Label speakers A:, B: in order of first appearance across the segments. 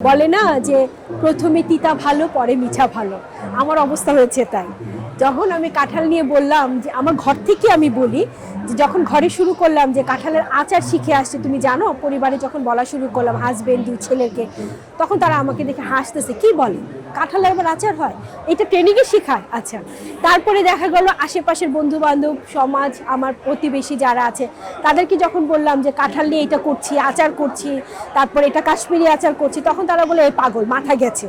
A: বলে না যে প্রথমে তিতা ভালো পরে মিঠা ভালো। আমার অবস্থা হয়েছে তাই। যখন আমি কাঁঠাল নিয়ে বললাম যে আমার ঘর থেকে আমি বলি যে যখন ঘরে শুরু করলাম যে কাঁঠালের আচার শিখে আসছে, তুমি জানো পরিবারে যখন বলা শুরু করলাম হাজবেন্ড দুই ছেলেকে, তখন তারা আমাকে দেখে হাসতেছে, কি বলে কাঁঠালের আবার আচার হয়, এটা ট্রেনিংয়ে শেখায়। আচ্ছা, তারপরে দেখা গেল আশেপাশের বন্ধু বান্ধব সমাজ আমার প্রতিবেশী যারা আছে তাদেরকে যখন বললাম যে কাঁঠাল নিয়ে এটা করছি, আচার করছি, তারপরে এটা কাশ্মীরি আচার করছি, তখন তারা বলে এই পাগল, মাথা গেছে।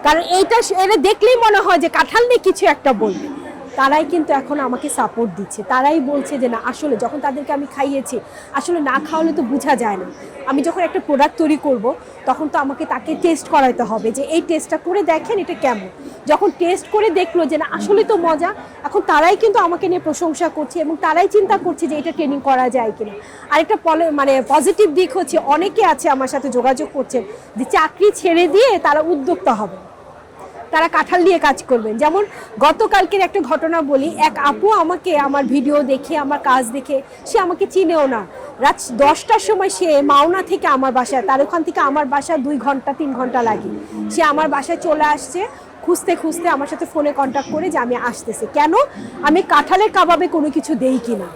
A: কারণ এটা দেখলেই মনে হয় যে কাঁঠাল নিয়ে কিছু একটা বলবে। তারাই কিন্তু এখন আমাকে সাপোর্ট দিচ্ছে, তারাই বলছে যে না আসলে যখন তাদেরকে আমি খাইয়েছি, আসলে না খাওয়ালে তো বোঝা যায় না। আমি যখন একটা প্রোডাক্ট তৈরি করব তখন তো আমাকে তাকে টেস্ট করাতে হবে যে এই টেস্টটা করে দেখেন এটা কেমন। যখন টেস্ট করে দেখলো যে না আসলে তো মজা, এখন তারাই কিন্তু আমাকে নিয়ে প্রশংসা করছে এবং তারাই চিন্তা করছে যে এটা ট্রেনিং করা যায় কিনা। আরেকটা পজিটিভ দিক হচ্ছে অনেকে আছে আমার সাথে যোগাযোগ করছেন যে চাকরি ছেড়ে দিয়ে তারা উদ্যোক্তা হবে, তারা কাঁঠাল নিয়ে কাজ করবেন। যেমন গতকালকের একটা ঘটনা বলি, এক আপু আমাকে আমার ভিডিও দেখে আমার কাজ দেখে, সে আমাকে চিনেও না, রাত 10টার সময় সে মাওনা থেকে আমার বাসায়, তার ওখান থেকে আমার বাসা 2 ঘন্টা 3 ঘন্টা লাগে, সে আমার বাসায় চলে আসছে খুঁজতে খুঁজতে আমার সাথে ফোনে কন্ট্যাক্ট করে যে আমি আসতেছি। কেন? আমি কাঁঠালের কাবাবে কোনো কিছু দেই কিনা,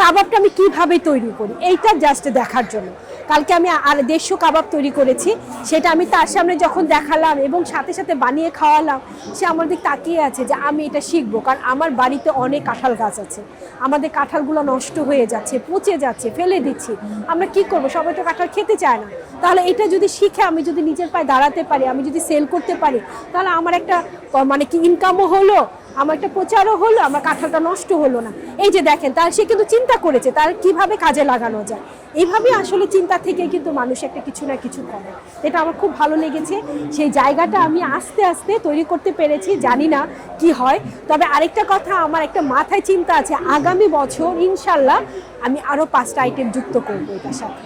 A: কাবাবটা আমি কিভাবে তৈরি করি এইটা জাস্ট দেখার জন্য। কালকে আমি আর 150 কাবাব তৈরি করেছি, সেটা আমি তার সামনে যখন দেখালাম এবং সাথে সাথে বানিয়ে খাওয়ালাম, সে আমার দিকে তাকিয়ে আছে যে আমি এটা শিখবো। কারণ আমার বাড়িতে অনেক কাঁঠাল গাছ আছে, আমাদের কাঁঠালগুলো নষ্ট হয়ে যাচ্ছে, পচে যাচ্ছে, ফেলে দিচ্ছি, আমরা কি করব, সবাই তো কাঁঠাল খেতে চায় না। তাহলে এটা যদি শিখে আমি যদি নিজের পায়ে দাঁড়াতে পারি, আমি যদি সেল করতে পারি, তাহলে আমার একটা ইনকামও হলো, আমার একটা প্রচারও হলো, আমার কাঁঠালটা নষ্ট হলো না। এই যে দেখেন, তার সে কিন্তু চিন্তা করেছে তার কিভাবে কাজে লাগানো যায়। এইভাবে আসলে চিন্তা থেকে কিন্তু মানুষ একটা কিছু না কিছু করে। এটা আমার খুব ভালো লেগেছে, সেই জায়গাটা আমি আস্তে আস্তে তৈরি করতে পেরেছি। জানি না কি হয়, তবে আরেকটা কথা আমার একটা মাথায় চিন্তা আছে, আগামী বছর ইনশাল্লাহ আমি আরও 5টা আইটেম যুক্ত করবো এটার সাথে।